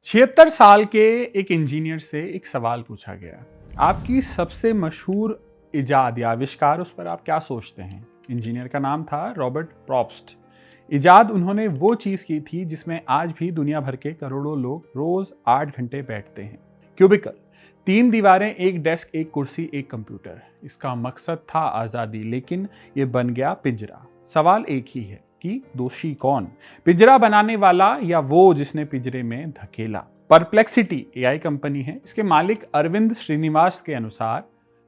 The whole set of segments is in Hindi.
76 साल के एक इंजीनियर से एक सवाल पूछा गया, आपकी सबसे मशहूर इजाद या आविष्कार, उस पर आप क्या सोचते हैं। इंजीनियर का नाम था रॉबर्ट प्रॉप्स्ट। इजाद उन्होंने वो चीज़ की थी जिसमें आज भी दुनिया भर के करोड़ों लोग रोज 8 घंटे बैठते हैं। क्यूबिकल, 3 दीवारें, एक डेस्क, एक कुर्सी, एक कंप्यूटर। इसका मकसद था आज़ादी, लेकिन ये बन गया पिंजरा। सवाल एक ही है कि दोषी कौन, पिंजरा बनाने वाला या वो जिसने पिंजरे में धकेला। परप्लेक्सिटी एआई कंपनी है, इसके मालिक अरविंद श्रीनिवास के अनुसार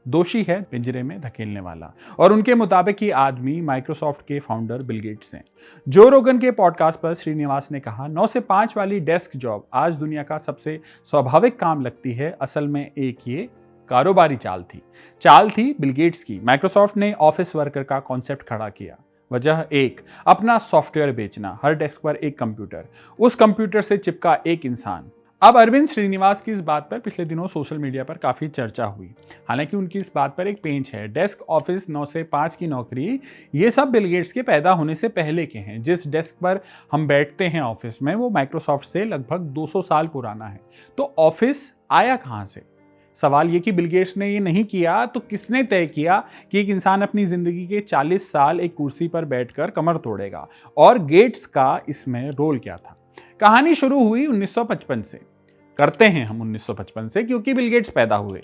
दोषी है पिंजरे में धकेलने वाला, और उनके मुताबिक ये आदमी माइक्रोसॉफ्ट के फाउंडर बिल गेट्स हैं। जो रोगन के पॉडकास्ट पर श्रीनिवास ने कहा, 9 से 5 वाली डेस्क जॉब आज दुनिया का सबसे स्वाभाविक काम लगती है, असल में एक ये कारोबारी चाल थी बिल गेट्स की। माइक्रोसॉफ्ट ने ऑफिस वर्कर का कॉन्सेप्ट खड़ा किया। वजह एक, अपना सॉफ्टवेयर बेचना, हर डेस्क पर एक कंप्यूटर, उस कंप्यूटर से चिपका एक इंसान। अब अरविंद श्रीनिवास की इस बात पर पिछले दिनों सोशल मीडिया पर काफी चर्चा हुई। हालांकि उनकी इस बात पर एक पेंच है। डेस्क ऑफिस 9 से 5 की नौकरी, ये सब बिल गेट्स के पैदा होने से पहले के हैं। जिस डेस्क पर हम बैठते हैं ऑफिस में, वो माइक्रोसॉफ्ट से लगभग 200 साल पुराना है। तो ऑफिस आया कहां से? सवाल ये कि बिल गेट्स ने ये नहीं किया तो किसने तय किया कि एक इंसान अपनी जिंदगी के 40 साल एक कुर्सी पर बैठकर कमर तोड़ेगा, और गेट्स का इसमें रोल क्या था? कहानी शुरू हुई 1955 से। करते हैं हम 1955 से, क्योंकि बिल गेट्स पैदा हुए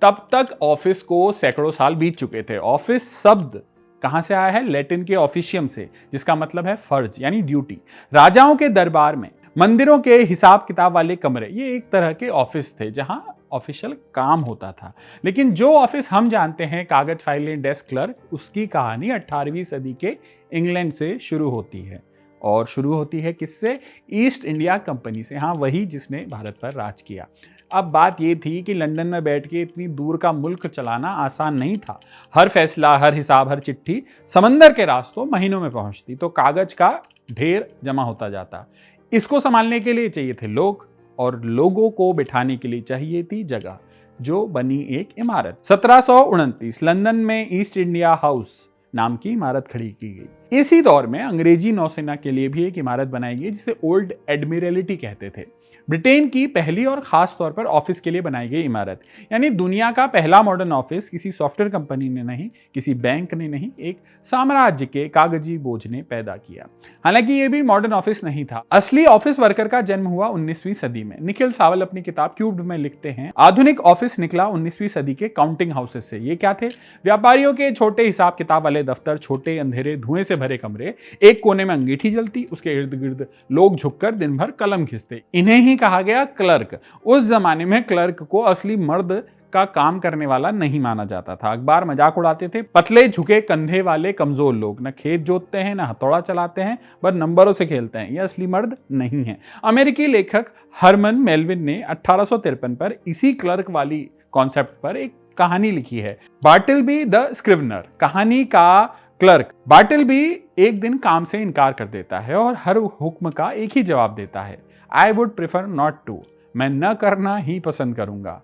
तब तक ऑफिस को सैकड़ों साल बीत चुके थे। ऑफिस शब्द कहां से आया है? लैटिन के ऑफिशियम से, जिसका मतलब है फर्ज यानी ड्यूटी। राजाओं के दरबार में, मंदिरों के हिसाब किताब वाले कमरे, ये एक तरह के ऑफिस थे जहां ऑफिशियल काम होता था। लेकिन जो ऑफिस हम जानते हैं, कागज, फाइलें, डेस्क, क्लर्क, उसकी कहानी 18वीं सदी के इंग्लैंड से शुरू होती है। और शुरू होती है किससे? ईस्ट इंडिया कंपनी से। हाँ, वही जिसने भारत पर राज किया। अब बात ये थी कि लंदन में बैठ के इतनी दूर का मुल्क चलाना आसान नहीं था। हर फैसला, हर हिसाब, हर चिट्ठी समंदर के रास्तों महीनों में पहुंचती, तो कागज का ढेर जमा होता जाता। इसको संभालने के लिए चाहिए थे लोग, और लोगों को बिठाने के लिए चाहिए थी जगह, जो बनी एक इमारत। 1729 लंदन में ईस्ट इंडिया हाउस नाम की इमारत खड़ी की गई। इसी दौर में अंग्रेजी नौसेना के लिए भी एक इमारत बनाई गई, जिसे ओल्ड एडमिरलिटी कहते थे। ब्रिटेन की पहली और खास तौर पर ऑफिस के लिए बनाई गई इमारत, यानी दुनिया का पहला मॉडर्न ऑफिस किसी सॉफ्टवेयर कंपनी ने नहीं, किसी बैंक ने नहीं, एक साम्राज्य के कागजी बोझ ने पैदा किया। हालांकि यह भी मॉडर्न ऑफिस नहीं था। असली ऑफिस वर्कर का जन्म हुआ 19वीं सदी में। निखिल सावल अपनी किताब क्यूब्ड में लिखते हैं, आधुनिक ऑफिस निकला 19वीं सदी के काउंटिंग हाउसेस से। ये क्या थे? व्यापारियों के छोटे हिसाब किताब वाले दफ्तर, छोटे अंधेरे धुएं से भरे कमरे, एक कोने में अंगीठी जलती, उसके इर्द गिर्द लोग झुककर दिन भर कलम खींचते। इन्हें ही कहा गया क्लर्क। उस जमाने में क्लर्क को असली मर्द का काम करने वाला नहीं माना जाता था। अखबार मजाक उड़ाते थे। पतले झुके कंधे वाले कमजोर लोग न खेत जोतते हैं, न हथौड़ा चलाते हैं, बस नंबरों से खेलते हैं, ये असली मर्द नहीं है। अमेरिकी लेखक हरमन मेलविन ने 1853 पर इसी क्लर्क वाली कॉन्सेप्ट पर एक कहानी लिखी है, बार्टलबी द स्क्रिवनर। कहानी का क्लर्क बार्टलबी एक दिन काम से इनकार कर देता है और हर हुक्म का एक ही जवाब देता है, I would prefer not to, मैं न करना ही पसंद करूंगा।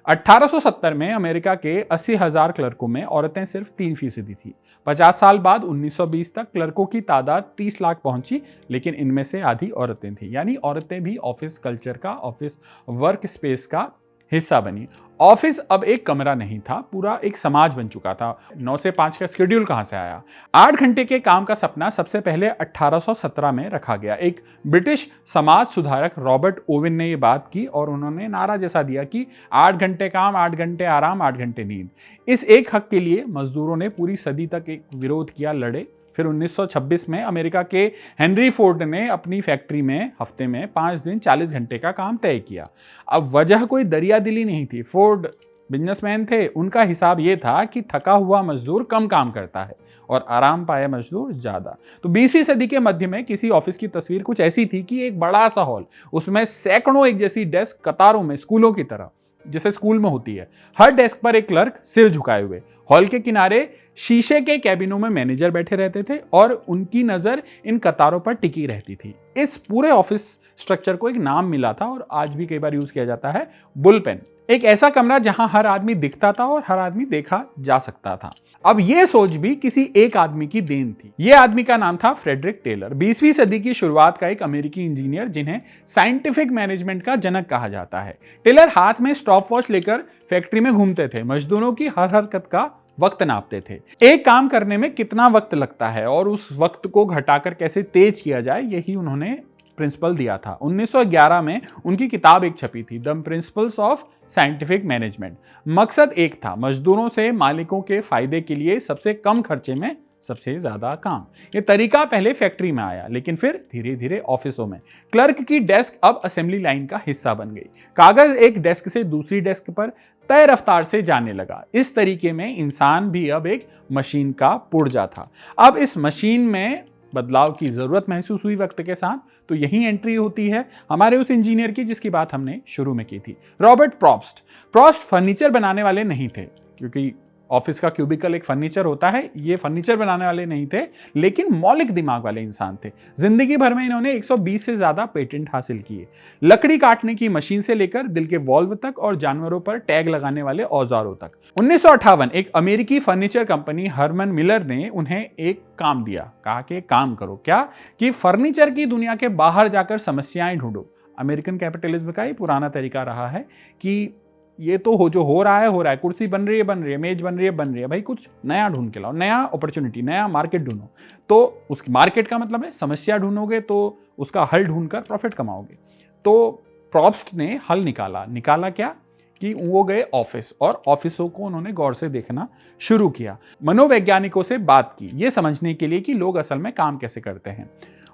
1870 में अमेरिका के 80,000 क्लर्कों में औरतें सिर्फ 3% थी। 50 साल बाद 1920 तक क्लर्कों की तादाद 30 लाख पहुंची, लेकिन इनमें से आधी औरतें थी। यानी औरतें भी ऑफिस कल्चर का, ऑफिस वर्क स्पेस का हिस्सा बनी। ऑफिस अब एक कमरा नहीं था, पूरा एक समाज बन चुका था। 9 से 5 का शेड्यूल कहां से आया? 8 घंटे के काम का सपना सबसे पहले 1817 में रखा गया। एक ब्रिटिश समाज सुधारक रॉबर्ट ओवेन ने यह बात की, और उन्होंने नारा जैसा दिया कि 8 घंटे काम, 8 घंटे आराम, 8 घंटे नींद। इस एक हक के लिए मजदूरों ने पूरी सदी तक एक विरोध किया, लड़े। फिर 1926 में अमेरिका के हेनरी फोर्ड ने अपनी फैक्ट्री में हफ्ते में 5 दिन 40 घंटे का काम तय किया। अब वजह कोई दरियादिली नहीं थी। फोर्ड बिजनेसमैन थे। उनका हिसाब यह था कि थका हुआ मजदूर कम काम करता है और आराम पाया मजदूर ज्यादा। तो 20वीं सदी के मध्य में किसी ऑफिस की तस्वीर कुछ ऐसी थी कि एक बड़ा सा हॉल, उसमें सैकड़ों एक जैसी डेस्क कतारों में, स्कूलों की तरह, जैसे स्कूल में होती है। हर डेस्क पर एक क्लर्क सिर झुकाए हुए, हॉल के किनारे शीशे के कैबिनों में मैनेजर बैठे रहते थे और उनकी नजर इन कतारों पर टिकी रहती थी। इस पूरे ऑफिस स्ट्रक्चर को एक नाम मिला था और आज भी कई बार यूज किया जाता है, बुलपेन। एक ऐसा कमरा जहां हर आदमी दिखता था और हर आदमी देखा जा सकता था। अब यह सोच भी किसी एक आदमी की देन थी। यह आदमी का नाम था फ्रेडरिक टेलर, 20वीं सदी की शुरुआत का एक अमेरिकी इंजीनियर जिन्हें साइंटिफिक मैनेजमेंट का जनक कहा जाता है। टेलर हाथ में स्टॉप वॉच लेकर फैक्ट्री में घूमते थे, मजदूरों की हर हरकत का वक्त नापते थे। एक काम करने में कितना वक्त लगता है और उस वक्त को घटाकर कैसे तेज किया जाए, यही उन्होंने प्रिंसिपल दिया था। 1911 में उनकी किताब एक छपी थी, the principles of scientific management. मकसद एक था, मजदूरों से मालिकों के फायदे के लिए सबसे कम खर्चे में सबसे ज्यादा काम। यह तरीका पहले फैक्ट्री में आया, लेकिन फिर धीरे धीरे ऑफिसों में। क्लर्क की डेस्क अब असेंबली लाइन का हिस्सा बन गई। कागज एक डेस्क से दूसरी डेस्क पर तय रफ्तार से जाने लगा। इस तरीके में इंसान भी अब एक मशीन का पुर्जा था। अब इस मशीन में बदलाव की जरूरत महसूस हुई वक्त के साथ। तो यही एंट्री होती है हमारे उस इंजीनियर की जिसकी बात हमने शुरू में की थी, रॉबर्ट प्रोप्स्ट। प्रोप्स्ट फर्नीचर बनाने वाले नहीं थे, क्योंकि ऑफिस का क्यूबिकल एक फर्नीचर होता है, ये फर्नीचर बनाने वाले नहीं थे, लेकिन मौलिक दिमाग वाले इंसान थे। जिंदगी भर में इन्होंने 120 से ज्यादा पेटेंट हासिल किए। लकड़ी काटने की मशीन से लेकर दिल के वॉल्व तक और जानवरों पर टैग लगाने वाले औजारों तक। 1958 एक अमेरिकी फर्नीचर कंपनी हरमन मिलर ने उन्हें एक काम दिया, कहा कि काम करो क्या, कि फर्नीचर की दुनिया के बाहर जाकर समस्याएं ढूंढो। अमेरिकन कैपिटलिज्म का ही पुराना तरीका रहा है कि ये तो जो हो रहा है, कुर्सी बन रही है, मेज बन रही है, भाई कुछ नया ढूंढ के लाओ, नया अपॉर्चुनिटी, नया मार्केट ढूंढो। तो उस मार्केट का मतलब है समस्या ढूंढोगे तो उसका हल ढूंढकर प्रॉफिट कमाओगे। तो प्रोप्स्ट ने हल निकाला क्या कि वो गए ऑफिस और ऑफिसों को उन्होंने गौर से देखना शुरू किया। मनोवैज्ञानिकों से बात की ये समझने के लिए कि लोग असल में काम कैसे करते हैं।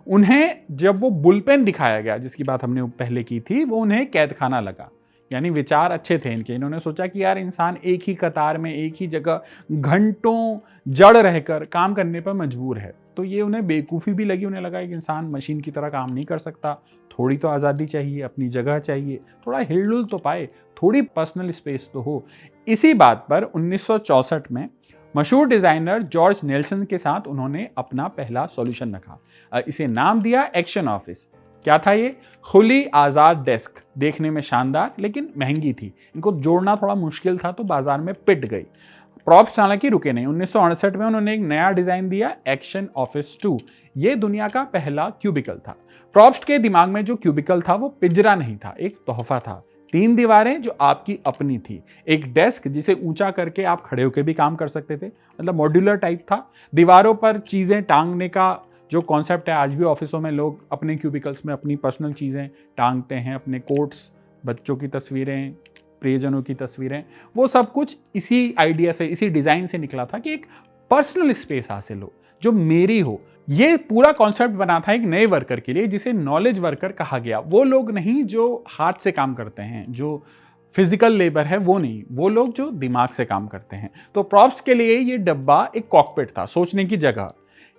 उन्हें जब वो बुलपेन दिखाया गया जिसकी बात हमने पहले की थी, वो उन्हें कैदखाना लगा। यानी विचार अच्छे थे इनके। इन्होंने सोचा कि यार इंसान एक ही कतार में एक ही जगह घंटों जड़ रहकर काम करने पर मजबूर है, तो ये उन्हें बेवकूफ़ी भी लगी। उन्हें लगा कि इंसान मशीन की तरह काम नहीं कर सकता, थोड़ी तो आज़ादी चाहिए, अपनी जगह चाहिए, थोड़ा हिलडुल तो पाए, थोड़ी पर्सनल स्पेस तो हो। इसी बात पर 1964 में मशहूर डिज़ाइनर जॉर्ज नेल्सन के साथ उन्होंने अपना पहला सॉल्यूशन रखा। इसे नाम दिया एक्शन ऑफिस। क्या था ये? खुली आज़ाद डेस्क, देखने में शानदार लेकिन महंगी थी। इनको जोड़ना थोड़ा मुश्किल था तो बाजार में पिट गई। प्रोप्स्ट हालांकि रुके नहीं। 1968 में उन्होंने एक नया डिजाइन दिया, एक्शन ऑफिस 2। ये दुनिया का पहला क्यूबिकल था। प्रोप्स्ट के दिमाग में जो क्यूबिकल था वो पिंजरा नहीं था, एक तोहफा था। 3 दीवारें जो आपकी अपनी थी, एक डेस्क जिसे ऊंचा करके आप खड़े होकर भी काम कर सकते थे, मतलब मॉड्यूलर टाइप था। दीवारों पर चीजें टांगने का जो कॉन्सेप्ट है, आज भी ऑफिसों में लोग अपने क्यूबिकल्स में अपनी पर्सनल चीज़ें टांगते हैं, अपने कोट्स, बच्चों की तस्वीरें, प्रियजनों की तस्वीरें, वो सब कुछ इसी आइडिया से, इसी डिज़ाइन से निकला था कि एक पर्सनल स्पेस हासिल हो जो मेरी हो। ये पूरा कॉन्सेप्ट बना था एक नए वर्कर के लिए जिसे नॉलेज वर्कर कहा गया। वो लोग नहीं जो हाथ से काम करते हैं, जो फिजिकल लेबर है वो नहीं, वो लोग जो दिमाग से काम करते हैं। तो प्रोप्स्ट के लिए ये डब्बा एक कॉकपिट था, सोचने की जगह।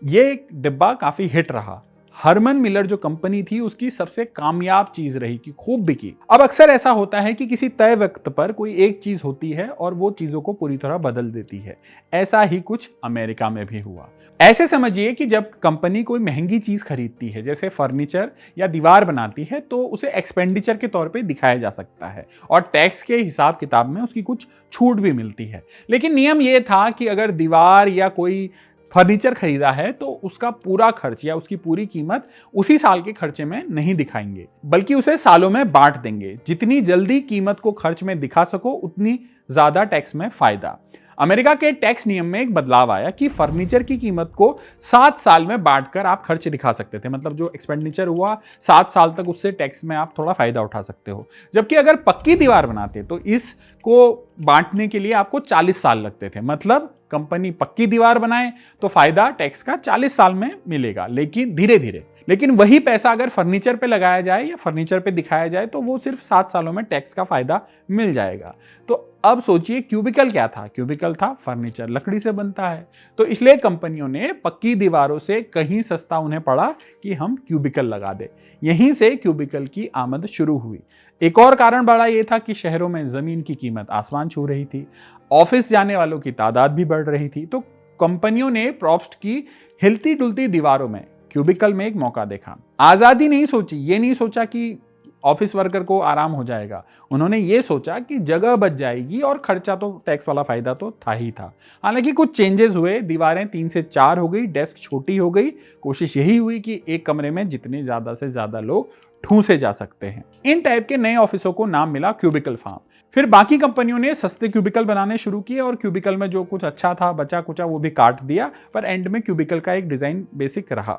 ये एक डिब्बा काफी हिट रहा। हरमन मिलर जो कंपनी थी उसकी सबसे कामयाब चीज रही कि खूब बिकी। अब अक्सर ऐसा होता है कि किसी तय वक्त पर कोई एक चीज होती है और वो चीजों को पूरी तरह बदल देती है। ऐसा ही कुछ अमेरिका में भी हुआ। ऐसे समझिए कि जब कंपनी कोई महंगी चीज खरीदती है, जैसे फर्नीचर या दीवार बनाती है, तो उसे एक्सपेंडिचर के तौर पे दिखाया जा सकता है और टैक्स के हिसाब किताब में उसकी कुछ छूट भी मिलती है। लेकिन नियम यह था कि अगर दीवार या कोई फर्नीचर खरीदा है तो उसका पूरा खर्च या उसकी पूरी कीमत उसी साल के खर्चे में नहीं दिखाएंगे, बल्कि उसे सालों में बांट देंगे। जितनी जल्दी कीमत को खर्च में दिखा सको उतनी ज्यादा टैक्स में फायदा। अमेरिका के टैक्स नियम में एक बदलाव आया कि फर्नीचर की कीमत को 7 साल में बांटकर आप खर्च दिखा सकते थे। मतलब जो एक्सपेंडिचर हुआ 7 साल तक, उससे टैक्स में आप थोड़ा फायदा उठा सकते हो। जबकि अगर पक्की दीवार बनाते तो इसको बांटने के लिए आपको 40 साल लगते थे। मतलब कंपनी पक्की दीवार बनाए तो फायदा टैक्स का 40 साल में मिलेगा, लेकिन धीरे धीरे। लेकिन वही पैसा अगर फर्नीचर पे लगाया जाए या फर्नीचर पे दिखाया जाए तो वो सिर्फ 7 सालों में टैक्स का फायदा मिल जाएगा। तो अब सोचिए क्यूबिकल क्या था? क्यूबिकल था फर्नीचर, लकड़ी से बनता है। तो इसलिए कंपनियों ने पक्की दीवारों से कहीं सस्ता उन्हें पड़ा कि हम क्यूबिकल लगा दे। यहीं से क्यूबिकल की आमद शुरू हुई। एक और कारण बड़ा ये था कि शहरों में जमीन की कीमत आसमान छू रही थी, ऑफिस जाने वालों की तादाद भी बढ़ रही थी। तो कंपनियों ने प्रोप्स्ट की हिलती डुलती दीवारों में क्यूबिकल में एक मौका देखा। आजादी नहीं सोची, ये नहीं सोचा कि ऑफिस वर्कर को आराम हो जाएगा। उन्होंने ये सोचा कि जगह बच जाएगी और खर्चा तो टैक्स वाला फायदा तो था ही था। हालांकि कुछ चेंजेस हुए, दीवारें 3 से 4 हो गई, डेस्क छोटी हो गई। कोशिश यही हुई कि एक कमरे में जितने ज्यादा से ज्यादा लोग ठूंसे जा सकते हैं। इन टाइप के नए ऑफिसों को नाम मिला क्यूबिकल फार्म। फिर बाकी कंपनियों ने सस्ते क्यूबिकल बनाने शुरू किए और क्यूबिकल में जो कुछ अच्छा था बचा कुचा वो भी काट दिया, पर एंड में क्यूबिकल का एक डिजाइन बेसिक रहा।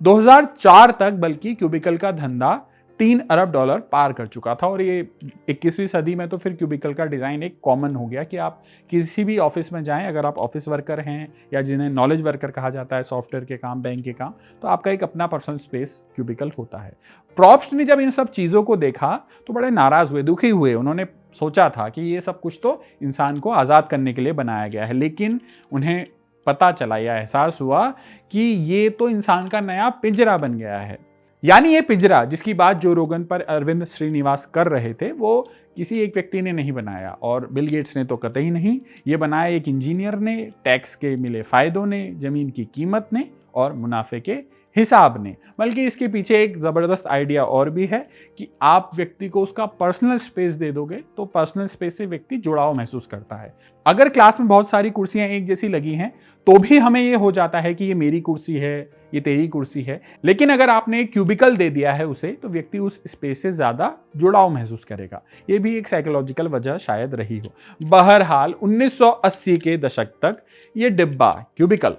2004 तक बल्कि क्यूबिकल का धंधा $3 अरब पार कर चुका था और ये 21वीं सदी में तो फिर क्यूबिकल का डिज़ाइन एक कॉमन हो गया कि आप किसी भी ऑफिस में जाएं, अगर आप ऑफिस वर्कर हैं या जिन्हें नॉलेज वर्कर कहा जाता है, सॉफ्टवेयर के काम, बैंक के काम, तो आपका एक अपना पर्सनल स्पेस क्यूबिकल होता है। प्रोप्स्ट ने जब इन सब चीज़ों को देखा तो बड़े नाराज़ हुए, दुखी हुए। उन्होंने सोचा था कि ये सब कुछ तो इंसान को आज़ाद करने के लिए बनाया गया है, लेकिन उन्हें पता चला या एहसास हुआ कि ये तो इंसान का नया पिंजरा बन गया है। यानी ये पिंजरा जिसकी बात जो रोगन पर अरविंद श्रीनिवास कर रहे थे वो किसी एक व्यक्ति ने नहीं बनाया और बिल गेट्स ने तो कतई नहीं। ये बनाया एक इंजीनियर ने, टैक्स के मिले फायदों ने, जमीन की कीमत ने और मुनाफे के हिसाब ने। बल्कि इसके पीछे एक ज़बरदस्त आइडिया और भी है कि आप व्यक्ति को उसका पर्सनल स्पेस दे दोगे तो पर्सनल स्पेस से व्यक्ति जुड़ाव महसूस करता है। अगर क्लास में बहुत सारी कुर्सियां एक जैसी लगी हैं तो भी हमें ये हो जाता है कि ये मेरी कुर्सी है, ये तेरी कुर्सी है। लेकिन अगर आपने एक क्यूबिकल दे दिया है उसे तो व्यक्ति उस स्पेस से ज़्यादा जुड़ाव महसूस करेगा। ये भी एक साइकोलॉजिकल वजह शायद रही हो। बहरहाल 1980 के दशक तक ये डिब्बा क्यूबिकल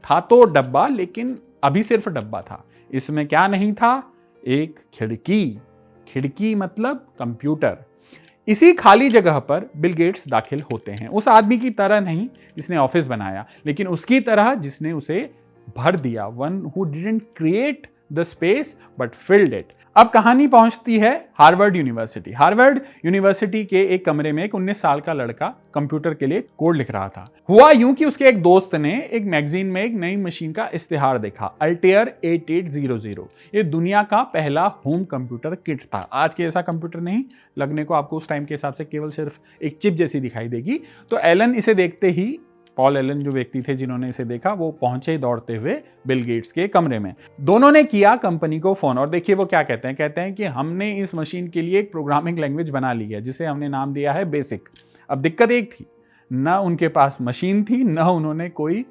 था तो डब्बा, लेकिन अभी सिर्फ डब्बा था। इसमें क्या नहीं था? एक खिड़की। खिड़की मतलब कंप्यूटर। इसी खाली जगह पर बिल गेट्स दाखिल होते हैं, उस आदमी की तरह नहीं जिसने ऑफिस बनाया, लेकिन उसकी तरह जिसने उसे भर दिया। One who didn't create the space but filled it. अब कहानी पहुंचती है हार्वर्ड यूनिवर्सिटी। हार्वर्ड यूनिवर्सिटी के एक कमरे में एक 19 साल का लड़का कंप्यूटर के लिए कोड लिख रहा था। हुआ यूं कि उसके एक दोस्त ने एक मैगजीन में एक नई मशीन का इस्तेहार देखा, अल्टेयर 8800। ये दुनिया का पहला होम कंप्यूटर किट था। आज के ऐसा कंप्यूटर नहीं, लगने को आपको उस टाइम के हिसाब से केवल सिर्फ एक चिप जैसी दिखाई देगी। तो एलन इसे देखते ही, पॉल एलन जो व्यक्ति थे जिन्होंने इसे देखा, वो पहुंचे दौड़ते हुए बिल गेट्स के कमरे में। दोनों ने किया कंपनी को फोन और देखिए वो क्या कहते हैं कि हमने इस मशीन के लिए एक प्रोग्रामिंग लैंग्वेज बना ली है जिसे हमने नाम दिया है बेसिक। अब दिक्कत एक थी, ना उनके पास मशीन थी, ना उन्होंने कोई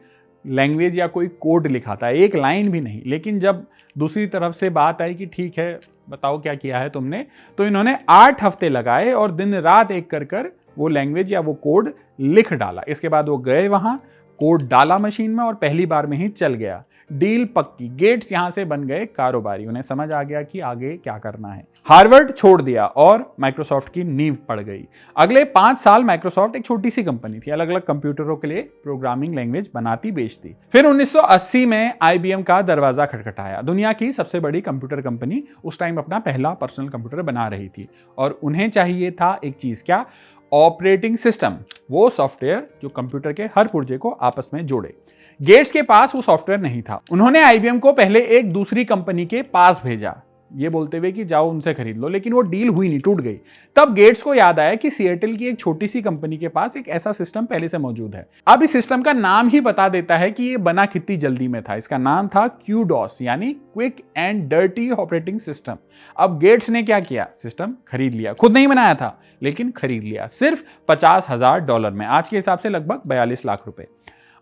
लैंग्वेज या कोई कोड लिखा था, एक लाइन भी नहीं। लेकिन जब दूसरी तरफ से बात आई कि ठीक है बताओ क्या किया है तुमने, तो इन्होंने 8 हफ्ते लगाए और दिन रात एक कर वो लैंग्वेज या वो कोड लिख डाला। इसके बाद वो गए वहां, कोड डाला मशीन में और पहली बार में ही चल गया। डील पक्की। गेट्स यहां से बन गए कारोबारी। उन्हें समझ आ गया कि आगे क्या करना है। हार्वर्ड छोड़ दिया और माइक्रोसॉफ्ट की नींव पड़ गई। अगले 5 साल माइक्रोसॉफ्ट एक छोटी सी कंपनी थी, अलग अलग कंप्यूटरों के लिए प्रोग्रामिंग लैंग्वेज बनाती बेचती। फिर 1980 में IBM का दरवाजा खटखटाया। दुनिया की सबसे बड़ी कंप्यूटर कंपनी उस टाइम अपना पहला पर्सनल कंप्यूटर बना रही थी और उन्हें चाहिए था एक चीज, क्या? Operating system. वो सॉफ्टवेयर जो कंप्यूटर के हर पुर्जे को आपस में जोड़े। गेट्स के पास वो सॉफ्टवेयर नहीं था। उन्होंने IBM को पहले एक दूसरी कंपनी के पास भेजा, ये बोलते हुए कि जाओ उनसे खरीद लो, लेकिन वो डील हुई नहीं, टूट गई। तब गेट्स को याद आया कि सिएटल की एक छोटी सी कंपनी के पास एक ऐसा सिस्टम पहले से मौजूद है। अब इस सिस्टम का नाम ही बता देता है कि ये बना कितनी जल्दी में था। इसका नाम था QDOS, यानी quick and dirty operating system. अब गेट्स ने क्या किया? सिस्टम खरीद लिया। खुद नहीं बनाया था लेकिन खरीद लिया, सिर्फ $50,000 में, आज के हिसाब से लगभग 42 लाख रुपए।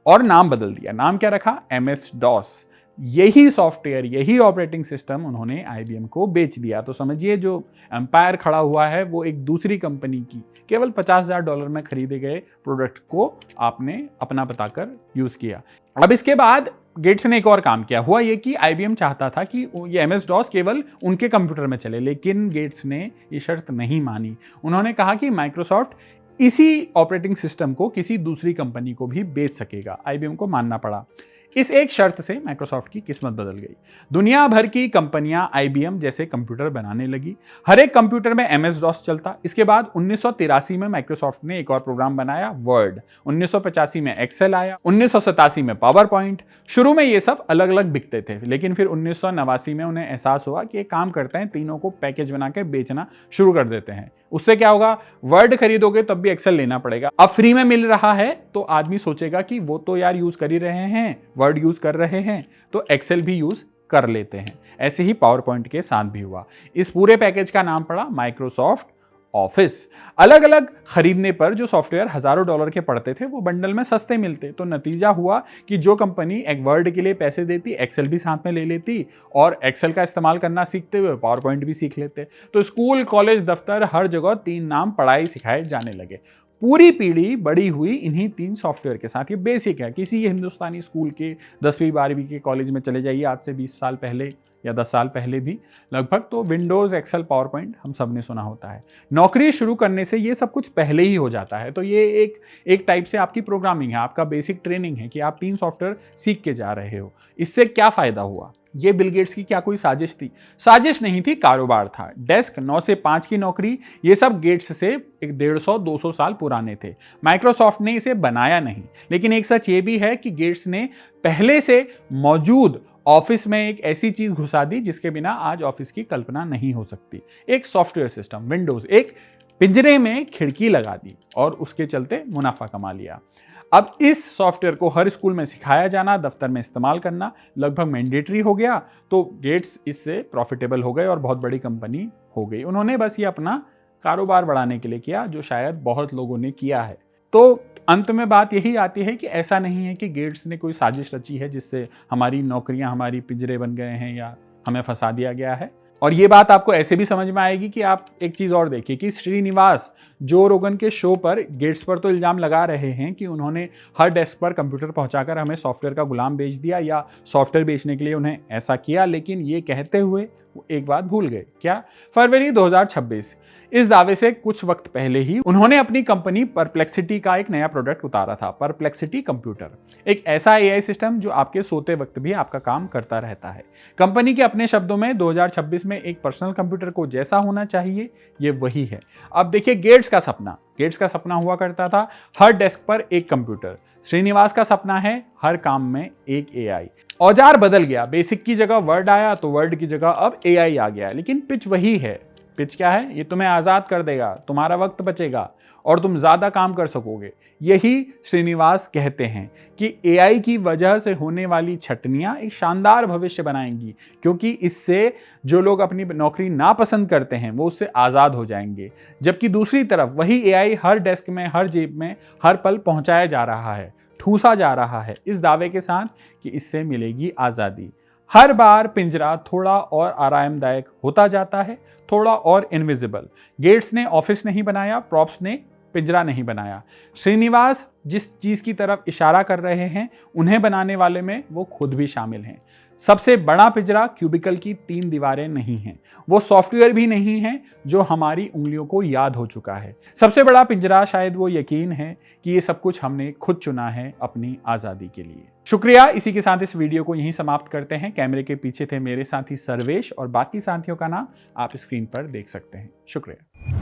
और नाम बदल दिया। नाम क्या रखा? MS-DOS। यही सॉफ्टवेयर, यही ऑपरेटिंग सिस्टम उन्होंने IBM को बेच दिया। तो समझिए जो एम्पायर खड़ा हुआ है वो एक दूसरी कंपनी की केवल $50,000 में खरीदे गए प्रोडक्ट को आपने अपना बताकर यूज किया। अब इसके बाद गेट्स ने एक और काम किया। हुआ ये कि IBM चाहता था कि ये MS-DOS केवल उनके कंप्यूटर में चले, लेकिन गेट्स ने ये शर्त नहीं मानी। उन्होंने कहा कि माइक्रोसॉफ्ट इसी ऑपरेटिंग सिस्टम को किसी दूसरी कंपनी को भी बेच सकेगा। IBM को मानना पड़ा। इस एक शर्त से माइक्रोसॉफ्ट की किस्मत बदल गई। दुनिया भर की कंपनियां IBM जैसे कंप्यूटर बनाने लगी। हर एक कंप्यूटर में MS-DOS चलता। इसके बाद 1983 में माइक्रोसॉफ्ट ने एक और प्रोग्राम बनाया, वर्ड। 1985 में एक्सेल आया, 1987 में पावर पॉइंट। शुरू में ये सब अलग अलग बिकते थे, लेकिन फिर 1989 में उन्हें एहसास हुआ कि एक काम करते हैं, तीनों को पैकेज बना के बेचना शुरू कर देते हैं। उससे क्या होगा, वर्ड खरीदोगे तब भी एक्सेल लेना पड़ेगा। अब फ्री में मिल रहा है तो आदमी सोचेगा कि वो तो यार यूज कर ही रहे हैं, वर्ड यूज कर रहे हैं, तो एक्सेल भी यूज कर लेते हैं। ऐसे ही पावर पॉइंट के साथ भी हुआ। इस पूरे पैकेज का नाम पड़ा माइक्रोसॉफ्ट ऑफिस। अलग अलग खरीदने पर जो सॉफ्टवेयर हजारों डॉलर के पड़ते थे वो बंडल में सस्ते मिलते। तो नतीजा हुआ कि जो कंपनी एक वर्ड के लिए पैसे देती, एक्सेल भी साथ में ले लेती और एक्सेल का इस्तेमाल करना सीखते हुए पावर पॉइंट भी सीख लेते। तो स्कूल, कॉलेज, दफ्तर, हर जगह 3 नाम पढ़ाई सिखाए जाने लगे। पूरी पीढ़ी बड़ी हुई इन्हीं 3 सॉफ्टवेयर के साथ। ये बेसिक है, किसी हिंदुस्तानी स्कूल के 10वीं 12वीं के कॉलेज में चले जाइए आज से 20 साल पहले या 10 साल पहले भी लगभग, तो विंडोज, एक्सेल, पावर पॉइंट हम सब ने सुना होता है। नौकरी शुरू करने से ये सब कुछ पहले ही हो जाता है। तो ये एक टाइप से आपकी प्रोग्रामिंग है, आपका बेसिक ट्रेनिंग है कि आप 3 सॉफ्टवेयर सीख के जा रहे हो। इससे क्या फायदा हुआ? ये बिल गेट्स की क्या कोई साजिश थी? साजिश नहीं थी, कारोबार था। डेस्क, 9 से 5 की नौकरी, ये सब गेट्स से 150-200 साल पुराने थे। माइक्रोसॉफ्ट ने इसे बनाया नहीं। लेकिन एक सच ये भी है कि गेट्स ने पहले से मौजूद ऑफिस में एक ऐसी चीज घुसा दी जिसके बिना आज ऑफिस की कल्पना नहीं हो सकती। एक सॉफ्टवेयर सिस्टम, विंडोज, एक पिंजरे में खिड़की लगा दी और उसके चलते मुनाफा कमा लिया। अब इस सॉफ्टवेयर को हर स्कूल में सिखाया जाना, दफ्तर में इस्तेमाल करना लगभग मैंडेटरी हो गया। तो गेट्स इससे प्रॉफिटेबल हो गए और बहुत बड़ी कंपनी हो गई। उन्होंने बस ये अपना कारोबार बढ़ाने के लिए किया, जो शायद बहुत लोगों ने किया है। तो अंत में बात यही आती है कि ऐसा नहीं है कि गेट्स ने कोई साजिश रची है जिससे हमारी नौकरियां हमारी पिंजरे बन गए हैं या हमें फंसा दिया गया है। और ये बात आपको ऐसे भी समझ में आएगी कि आप एक चीज और देखिए कि श्रीनिवास जो रोगन के शो पर गेट्स पर तो इल्जाम लगा रहे हैं कि उन्होंने हर डेस्क पर कंप्यूटर पहुंचाकर हमें सॉफ्टवेयर का गुलाम बेच दिया या सॉफ्टवेयर बेचने के लिए उन्हें ऐसा किया, लेकिन ये कहते हुए वो एक बात भूल गए। क्या? फरवरी 2026, इस दावे से कुछ वक्त पहले ही उन्होंने अपनी कंपनी परप्लेक्सिटी का एक नया प्रोडक्ट उतारा था, परप्लेक्सिटी कंप्यूटर। एक ऐसा AI सिस्टम जो आपके सोते वक्त भी आपका काम करता रहता है। कंपनी के अपने शब्दों में 2026 में एक पर्सनल कंप्यूटर को जैसा होना चाहिए ये वही है। अब देखिए गेट्स का सपना हुआ करता था हर डेस्क पर एक कंप्यूटर। श्रीनिवास का सपना है हर काम में एक AI। औजार बदल गया, बेसिक की जगह वर्ड आया तो वर्ड की जगह अब AI आ गया, लेकिन पिच वही है। पिच क्या है? ये तुम्हें आज़ाद कर देगा, तुम्हारा वक्त बचेगा और तुम ज़्यादा काम कर सकोगे। यही श्रीनिवास कहते हैं कि AI की वजह से होने वाली छटनियाँ एक शानदार भविष्य बनाएंगी, क्योंकि इससे जो लोग अपनी नौकरी नापसंद करते हैं वो उससे आज़ाद हो जाएंगे। जबकि दूसरी तरफ वही AI हर डेस्क में, हर जेब में, हर पल पहुँचाया जा रहा है, ठूसा जा रहा है इस दावे के साथ कि इससे मिलेगी आज़ादी। हर बार पिंजरा थोड़ा और आरामदायक होता जाता है, थोड़ा और इनविजिबल। गेट्स ने ऑफिस नहीं बनाया, प्रॉप्स ने पिंजरा नहीं बनाया। श्रीनिवास जिस चीज की तरफ इशारा कर रहे हैं उन्हें बनाने वाले में वो खुद भी शामिल हैं। सबसे बड़ा पिंजरा क्यूबिकल की 3 दीवारें नहीं हैं, वो सॉफ्टवेयर भी नहीं है जो हमारी उंगलियों को याद हो चुका है। सबसे बड़ा पिंजरा शायद वो यकीन है कि ये सब कुछ हमने खुद चुना है अपनी आज़ादी के लिए। शुक्रिया। इसी के साथ इस वीडियो को यहीं समाप्त करते हैं। कैमरे के पीछे थे मेरे साथी सर्वेश और बाकी साथियों का नाम आप स्क्रीन पर देख सकते हैं। शुक्रिया।